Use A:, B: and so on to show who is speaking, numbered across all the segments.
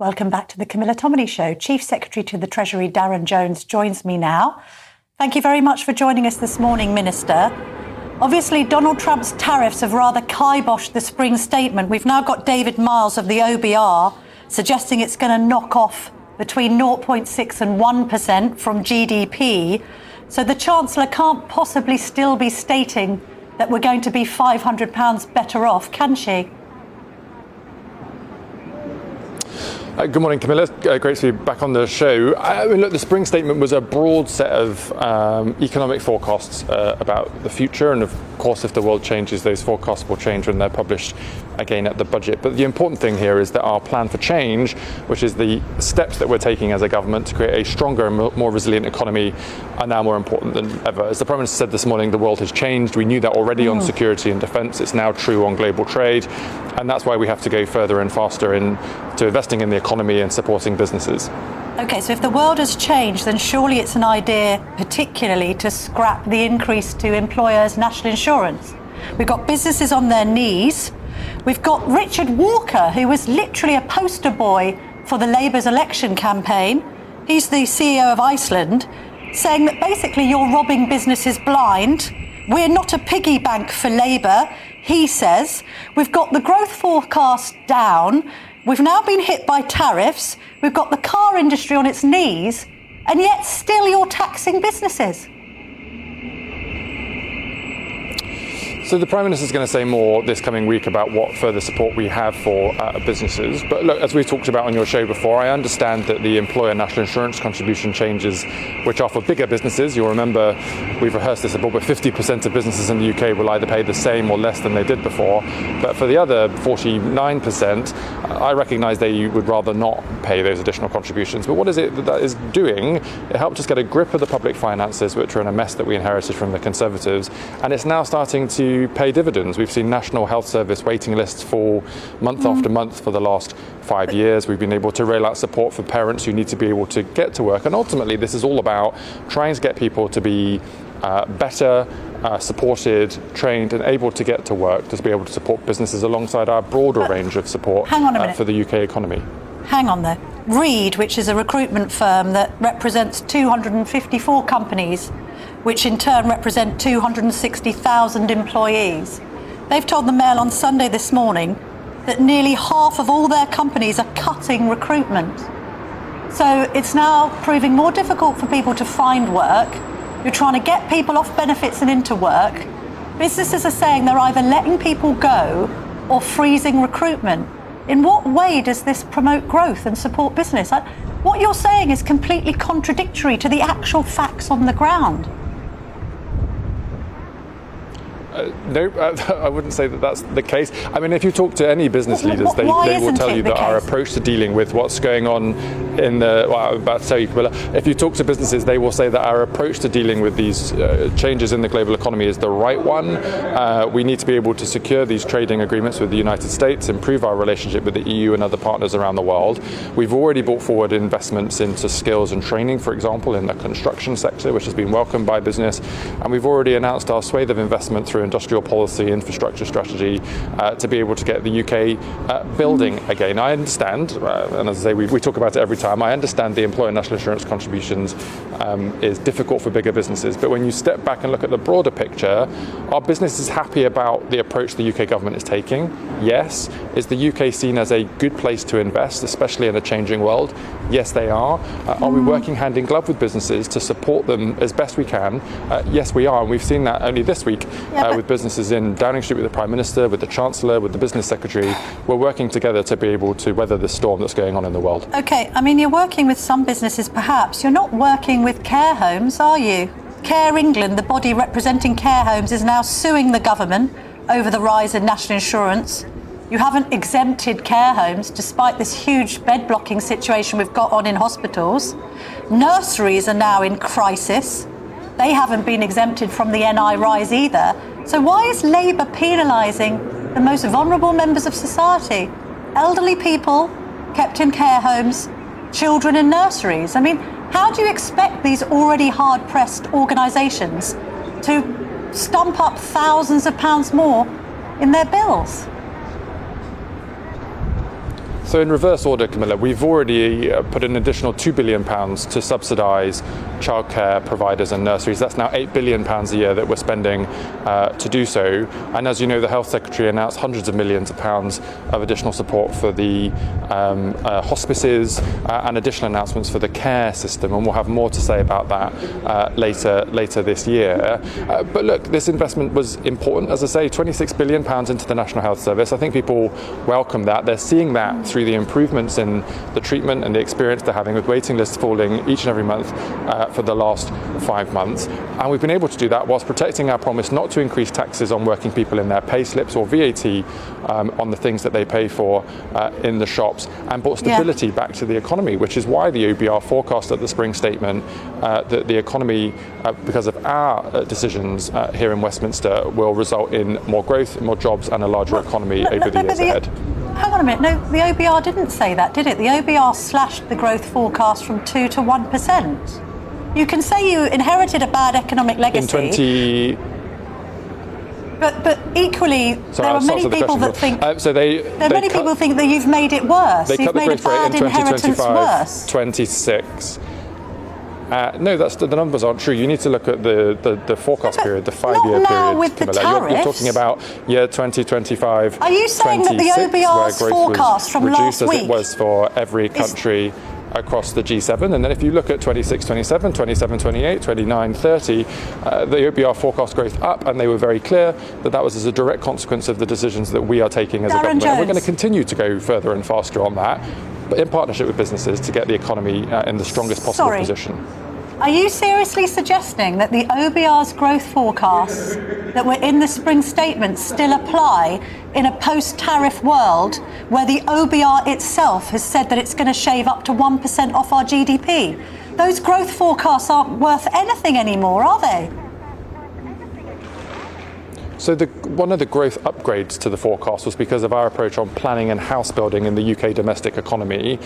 A: Welcome back to the Camilla Tominey Show. Chief Secretary to the Treasury, Darren Jones, joins me now. Thank you very much for joining us this morning, Minister. Obviously, Donald Trump's tariffs have rather kiboshed the spring statement. We've now got David Miles of the OBR suggesting it's going to knock off between 0.6 and 1% from GDP. So the Chancellor can't possibly still be stating that we're going to be £500 better off, can she?
B: Good morning, Camilla. Great to be back on the show. I mean, look, the spring statement was a broad set of economic forecasts about the future, and of course, if the world changes, those forecasts will change when they're published again at the budget. But the important thing here is that our plan for change, which is the steps that we're taking as a government to create a stronger and more resilient economy, are now more important than ever. As the Prime Minister said this morning, the world has changed. We knew that already on security and defence. It's now true on global trade. And that's why we have to go further and faster into investing in the economy and supporting businesses.
A: OK, so if the world has changed, then surely it's an idea particularly to scrap the increase to employers' national insurance. We've got businesses on their knees. We've got Richard Walker, who was literally a poster boy for the Labour's election campaign. He's the CEO of Iceland, saying that basically you're robbing businesses blind. We're not a piggy bank for Labour, he says. We've got the growth forecast down. We've now been hit by tariffs. We've got the car industry on its knees, and yet still you're taxing businesses.
B: So the Prime Minister is going to say more this coming week about what further support we have for businesses. But look, as we talked about on your show before, I understand that the employer national insurance contribution changes, which are for bigger businesses, you'll remember we've rehearsed this above, but 50% of businesses in the UK will either pay the same or less than they did before. But for the other 49%, I recognise they would rather not pay those additional contributions. But what is it that is doing? It helped us get a grip of the public finances, which are in a mess that we inherited from the Conservatives. And it's now starting to pay dividends. We've seen National Health Service waiting lists fall month after month for the last 5 years. We've been able to roll out support for parents who need to be able to get to work. And ultimately, this is all about trying to get people to be better supported, trained and able to get to work, to be able to support businesses alongside our broader range of support for the UK economy.
A: Hang on there. Reed, which is a recruitment firm that represents 254 companies, which in turn represent 260,000 employees. They've told the Mail on Sunday this morning that nearly half of all their companies are cutting recruitment. So it's now proving more difficult for people to find work. You're trying to get people off benefits and into work. Businesses are saying they're either letting people go or freezing recruitment. In what way does this promote growth and support business? What you're saying is completely contradictory to the actual facts on the ground.
B: No, I wouldn't say that that's the case. I mean, if you talk to any business leaders, they will tell you that our approach to dealing with what's going on in the, well, I'm about to tell you, Camilla, if you talk to businesses, they will say that our approach to dealing with these changes in the global economy is the right one. We need to be able to secure these trading agreements with the United States, improve our relationship with the EU and other partners around the world. We've already brought forward investments into skills and training, for example, in the construction sector, which has been welcomed by business. And we've already announced our swathe of investment through industrial policy, infrastructure strategy, to be able to get the UK building again. I understand, and as I say, we talk about it every time, I understand the employer national insurance contributions is difficult for bigger businesses, but when you step back and look at the broader picture, are businesses happy about the approach the UK government is taking? Yes. Is the UK seen as a good place to invest, especially in a changing world? Yes, they are. Are we working hand in glove with businesses to support them as best we can? Yes, we are, and we've seen that only this week with businesses in Downing Street with the Prime Minister, with the Chancellor, with the Business Secretary. We're working together to be able to weather the storm that's going on in the world.
A: OK, I mean, you're working with some businesses perhaps. You're not working with care homes, are you? Care England, the body representing care homes, is now suing the government over the rise in national insurance. You haven't exempted care homes despite this huge bed blocking situation we've got on in hospitals. Nurseries are now in crisis. They haven't been exempted from the NI rise either. So why is Labour penalising the most vulnerable members of society? Elderly people kept in care homes, children in nurseries. I mean, how do you expect these already hard-pressed organisations to stump up thousands of pounds more in their bills?
B: So in reverse order, Camilla, we've already put an additional £2 billion to subsidise childcare providers and nurseries. That's now £8 billion a year that we're spending to do so. And as you know, the Health Secretary announced hundreds of millions of pounds of additional support for the hospices and additional announcements for the care system. And we'll have more to say about that later this year. But look, this investment was important. As I say, £26 billion into the National Health Service. I think people welcome that. They're seeing that through the improvements in the treatment and the experience they're having with waiting lists falling each and every month for the last 5 months. And we've been able to do that whilst protecting our promise not to increase taxes on working people in their pay slips or VAT on the things that they pay for in the shops, and brought stability back to the economy, which is why the OBR forecast at the spring statement that the economy, because of our decisions here in Westminster, will result in more growth, more jobs and a larger economy over the years ahead.
A: Hang on a minute, no, the OBR didn't say that, did it? The OBR slashed the growth forecast from 2 to 1%. You can say you inherited a bad economic legacy. But equally, there are many people that think people think that you've made it worse. You've made a bad inheritance worse.
B: 26. No, the numbers aren't true. You need to look at the forecast period, the 5-year period.
A: With the tariffs.
B: You're talking about year 2025.
A: Are you saying that the OBR's forecast from last week,
B: reduced as it was for every country across the G7, and then if you look at 26, 27, 27, 28, 29, 30, the OBR forecast growth up, and they were very clear that that was as a direct consequence of the decisions that we are taking as a government. And we're going to continue to go further and faster on that, but in partnership with businesses to get the economy in the strongest possible position.
A: Are you seriously suggesting that the OBR's growth forecasts that were in the spring statement still apply in a post-tariff world where the OBR itself has said that it's going to shave up to 1% off our GDP? Those growth forecasts aren't worth anything anymore, are they?
B: So one of the growth upgrades to the forecast was because of our approach on planning and house building in the UK domestic economy.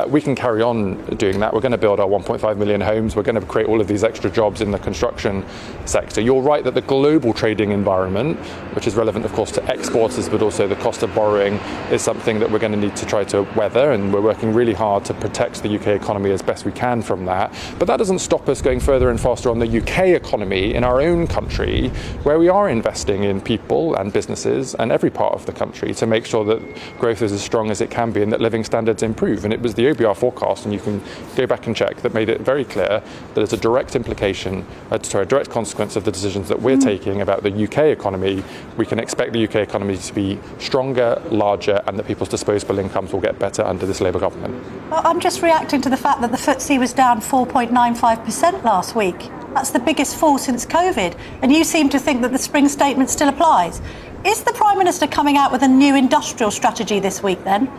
B: We can carry on doing that. We're going to build our 1.5 million homes. We're going to create all of these extra jobs in the construction sector. You're right that the global trading environment, which is relevant, of course, to exporters, but also the cost of borrowing, is something that we're going to need to try to weather, and we're working really hard to protect the UK economy as best we can from that. But that doesn't stop us going further and faster on the UK economy in our own country, where we are investing in people and businesses and every part of the country to make sure that growth is as strong as it can be and that living standards improve. And it was the OBR forecast, and you can go back and check, that made it very clear that it's a direct direct consequence of the decisions that we're taking about the UK economy. We can expect the UK economy to be stronger, larger, and that people's disposable incomes will get better under this Labour government.
A: Well, I'm just reacting to the fact that the FTSE was down 4.95% last week. That's the biggest fall since COVID. And you seem to think that the spring statement still applies. Is the Prime Minister coming out with a new industrial strategy this week then?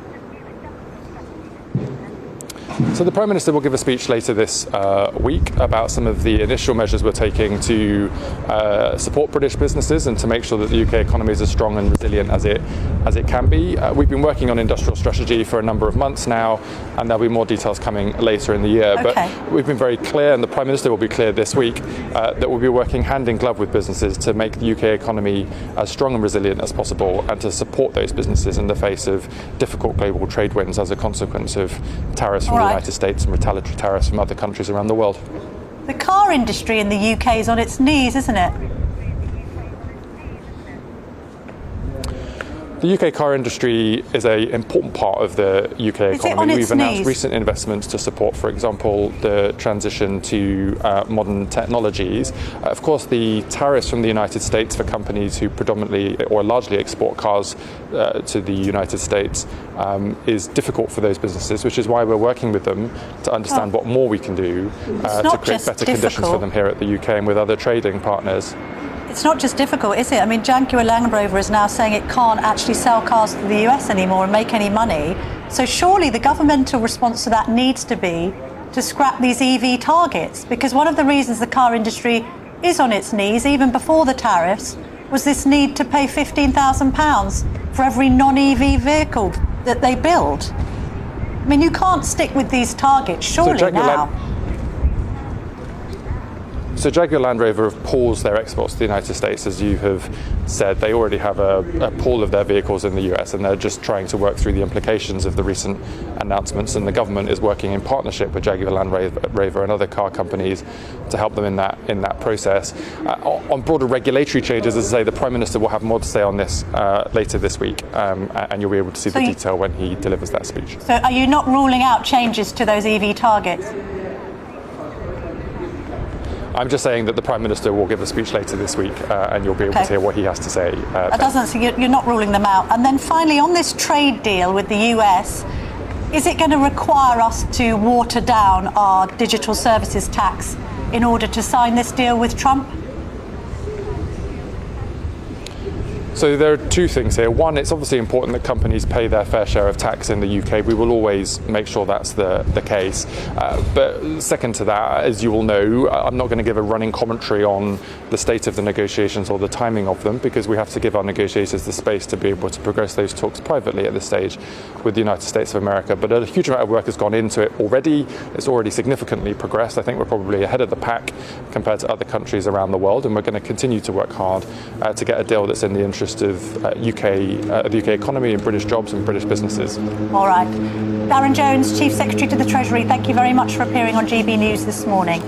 B: So the Prime Minister will give a speech later this week about some of the initial measures we're taking to support British businesses and to make sure that the UK economy is as strong and resilient as it can be. We've been working on industrial strategy for a number of months now, and there'll be more details coming later in the year.
A: Okay.
B: But we've been very clear, and the Prime Minister will be clear this week, that we'll be working hand in glove with businesses to make the UK economy as strong and resilient as possible, and to support those businesses in the face of difficult global trade winds as a consequence of tariffs from the United States and retaliatory tariffs from other countries around the world.
A: The car industry in the UK is on its knees, isn't it?
B: The UK car industry is an important part of the UK economy. We've announced recent investments to support, for example, the transition to modern technologies. Of course, the tariffs from the United States for companies who predominantly or largely export cars to the United States is difficult for those businesses, which is why we're working with them to understand what more we can do to create better conditions for them here at the UK and with other trading partners.
A: It's not just difficult, is it? I mean, Jaguar Land Rover is now saying it can't actually sell cars to the US anymore and make any money. So surely the governmental response to that needs to be to scrap these EV targets, because one of the reasons the car industry is on its knees, even before the tariffs, was this need to pay £15,000 for every non-EV vehicle that they build. I mean, you can't stick with these targets, surely, now.
B: So Jaguar Land Rover have paused their exports to the United States, as you have said. They already have a pool of their vehicles in the US, and they're just trying to work through the implications of the recent announcements. And the government is working in partnership with Jaguar Land Rover and other car companies to help them in that process. On broader regulatory changes, as I say, the Prime Minister will have more to say on this later this week, and you'll be able to see the detail when he delivers that speech.
A: So are you not ruling out changes to those EV targets?
B: I'm just saying that the Prime Minister will give a speech later this week, and you'll be able to hear what he has to say.
A: That doesn't. So you're not ruling them out. And then finally, on this trade deal with the US, is it going to require us to water down our digital services tax in order to sign this deal with Trump?
B: So there are two things here. One, it's obviously important that companies pay their fair share of tax in the UK. We will always make sure that's the case. But second to that, as you will know, I'm not going to give a running commentary on the state of the negotiations or the timing of them, because we have to give our negotiators the space to be able to progress those talks privately at this stage with the United States of America. But a huge amount of work has gone into it already. It's already significantly progressed. I think we're probably ahead of the pack compared to other countries around the world, and we're going to continue to work hard to get a deal that's in the interest of the UK economy and British jobs and British businesses.
A: All right. Darren Jones, Chief Secretary to the Treasury, thank you very much for appearing on GB News this morning.